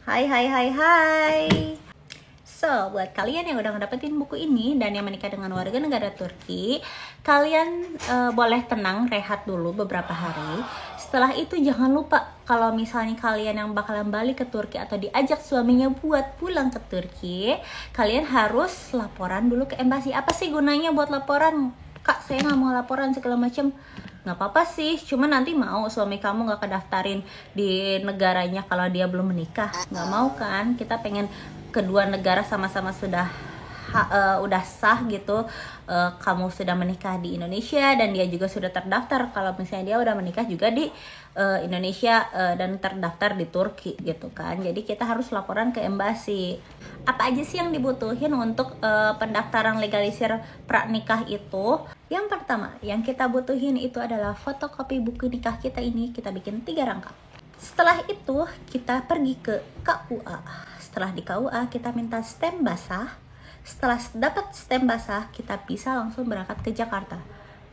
Hai hai hai hai. So, buat kalian yang udah ngedapetin buku ini dan yang menikah dengan warga negara Turki, kalian boleh tenang, rehat dulu beberapa hari. Setelah itu jangan lupa kalau misalnya kalian yang bakalan balik ke Turki atau diajak suaminya buat pulang ke Turki, kalian harus laporan dulu ke embasi. Apa sih gunanya buat laporan? Kak, saya nggak mau laporan segala macam. Nggak apa-apa sih, cuma nanti mau suami kamu nggak kedaftarin di negaranya kalau dia belum menikah. Nggak mau kan? Kita pengen kedua negara sama-sama udah sah gitu. Kamu sudah menikah di Indonesia dan dia juga sudah terdaftar kalau misalnya dia udah menikah juga di Indonesia dan terdaftar di Turki gitu kan. Jadi kita harus laporan ke embasi. Apa aja sih yang dibutuhin untuk pendaftaran legalisir pranikah itu? Yang pertama yang kita butuhin itu adalah fotokopi buku nikah kita ini. Kita bikin 3 rangkap. Setelah itu kita pergi ke KUA. Setelah di KUA kita minta stem basah. Setelah dapat stem basah kita bisa langsung berangkat ke Jakarta.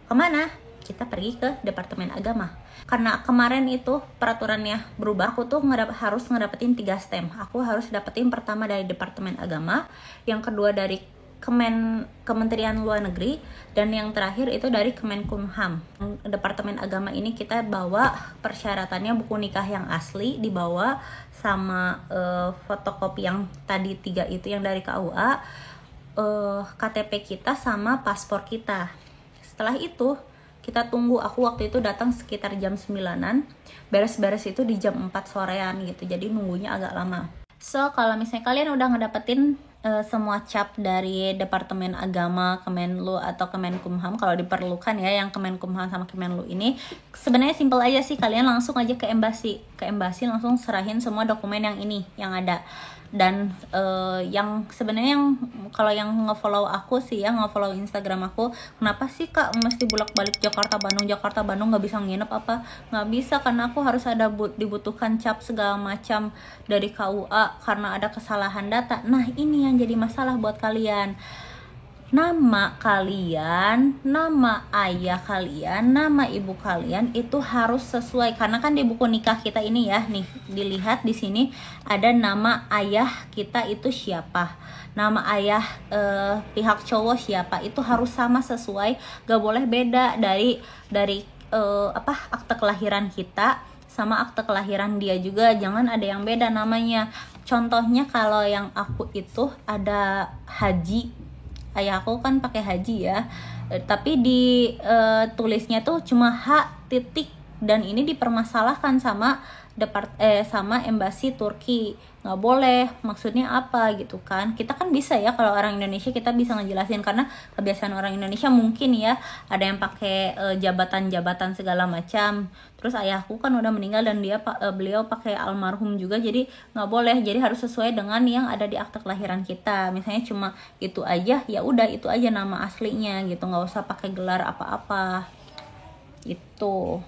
Kemana? Kita pergi ke Departemen Agama. Karena kemarin itu peraturannya berubah, aku tuh harus ngedapetin 3 stem. Aku harus dapetin pertama dari Departemen Agama, yang kedua dari Kementerian Luar Negeri, dan yang terakhir itu dari Kemenkumham. Departemen Agama ini kita bawa persyaratannya buku nikah yang asli dibawa sama fotokopi yang tadi 3 itu yang dari KUA, KTP kita sama paspor kita. Setelah itu kita tunggu, aku waktu itu datang sekitar jam 9-an, beres-beres itu di jam 4 sorean gitu, jadi nunggunya agak lama. So, kalau misalnya kalian udah ngedapetin semua cap dari Departemen Agama, Kemenlu atau Kemenkumham, kalau diperlukan ya, yang Kemenkumham sama Kemenlu ini, sebenarnya simple aja sih, kalian langsung aja ke embasi langsung serahin semua dokumen yang ini yang ada. Dan yang sebenarnya yang kalau yang nge-follow aku sih ya, nge-follow Instagram aku, kenapa sih Kak mesti bolak-balik Jakarta Bandung nggak bisa nginep apa? Nggak bisa, karena aku harus ada dibutuhkan cap segala macam dari KUA karena ada kesalahan data. Nah ini yang jadi masalah buat kalian. Nama kalian, nama ayah kalian, nama ibu kalian itu harus sesuai, karena kan di buku nikah kita ini ya, nih dilihat di sini ada nama ayah kita itu siapa, nama ayah pihak cowok siapa, itu harus sama sesuai, gak boleh beda dari akte kelahiran kita sama akte kelahiran dia juga, jangan ada yang beda namanya. Contohnya kalau yang aku itu ada Haji, ayah aku kan pakai Haji ya, tapi di tulisnya tuh cuma H titik, dan ini dipermasalahkan sama sama embasi Turki. Nggak boleh, maksudnya apa gitu kan. Kita kan bisa ya, kalau orang Indonesia kita bisa ngejelasin, karena kebiasaan orang Indonesia mungkin ya ada yang pakai jabatan-jabatan segala macam. Terus ayahku kan udah meninggal dan beliau pakai almarhum juga, jadi nggak boleh. Jadi harus sesuai dengan yang ada di akte kelahiran kita. Misalnya cuma itu aja, ya udah itu aja nama aslinya gitu, nggak usah pakai gelar apa-apa gitu.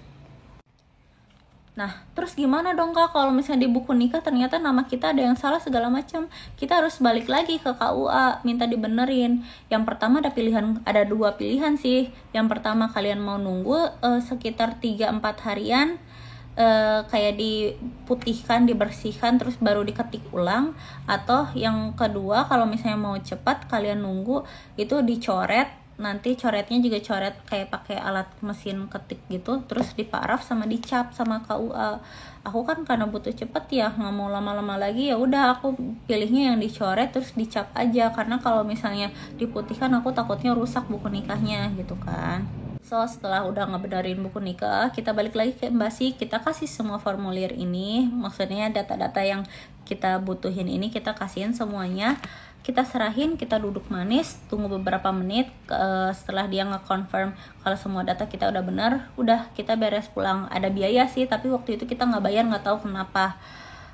Nah, terus gimana dong Kak kalau misalnya di buku nikah ternyata nama kita ada yang salah segala macam? Kita harus balik lagi ke KUA, minta dibenerin. Yang pertama ada 2 pilihan sih. Yang pertama kalian mau nunggu sekitar 3-4 harian, kayak diputihkan, dibersihkan, terus baru diketik ulang. Atau yang kedua, kalau misalnya mau cepat, kalian nunggu itu dicoret. Nanti coretnya juga coret kayak pakai alat mesin ketik gitu, terus diparaf sama dicap sama KUA. Aku kan karena butuh cepet ya, nggak mau lama-lama lagi, ya udah aku pilihnya yang dicoret terus dicap aja, karena kalau misalnya diputihkan aku takutnya rusak buku nikahnya gitu kan. So, setelah udah ngebenerin buku nikah, kita balik lagi ke embasi, kita kasih semua formulir ini, maksudnya data-data yang kita butuhin ini kita kasihin semuanya, kita serahin, kita duduk manis, tunggu beberapa menit. Setelah dia nge-confirm kalau semua data kita udah benar, udah kita beres pulang. Ada biaya sih, tapi waktu itu kita nggak bayar, nggak tahu kenapa,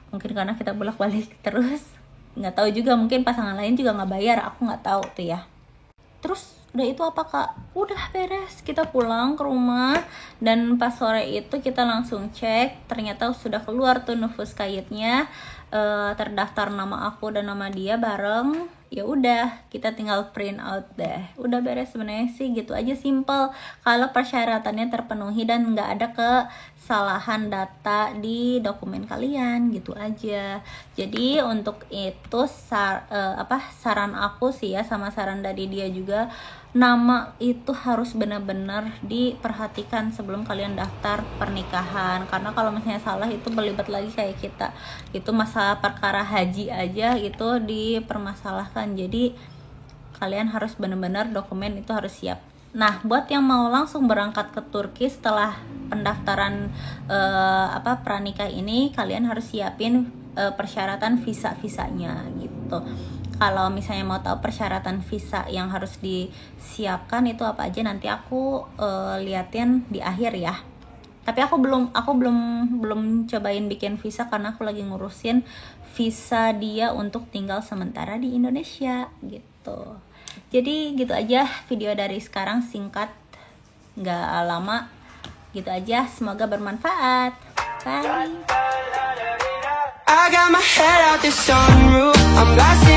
mungkin karena kita bolak-balik terus, nggak tahu juga, mungkin pasangan lain juga nggak bayar, aku nggak tahu tuh ya. Terus udah itu apa Kak? Udah beres, kita pulang ke rumah, dan pas sore itu kita langsung cek, ternyata sudah keluar tuh nufus kayitnya, terdaftar nama aku dan nama dia bareng, ya udah kita tinggal print out deh, udah beres. Sebenarnya sih gitu aja, simple kalau persyaratannya terpenuhi dan nggak ada kesalahan data di dokumen kalian, gitu aja. Jadi untuk itu saran aku sih ya, sama saran dari dia juga, nama itu harus benar-benar diperhatikan sebelum kalian daftar pernikahan, karena kalau misalnya salah itu berlibat lagi kayak kita. Itu masalah perkara haji aja itu dipermasalahkan. Jadi kalian harus benar-benar dokumen itu harus siap. Nah, buat yang mau langsung berangkat ke Turki setelah pendaftaran pranikah ini, kalian harus siapin persyaratan visanya gitu. Kalau misalnya mau tahu persyaratan visa yang harus disiapkan itu apa aja, nanti aku liatin di akhir ya. Tapi aku belum cobain bikin visa karena aku lagi ngurusin visa dia untuk tinggal sementara di Indonesia gitu. Jadi gitu aja video dari sekarang, singkat, nggak lama, gitu aja. Semoga bermanfaat. Bye. I got my head out the sunroof. I'm blasting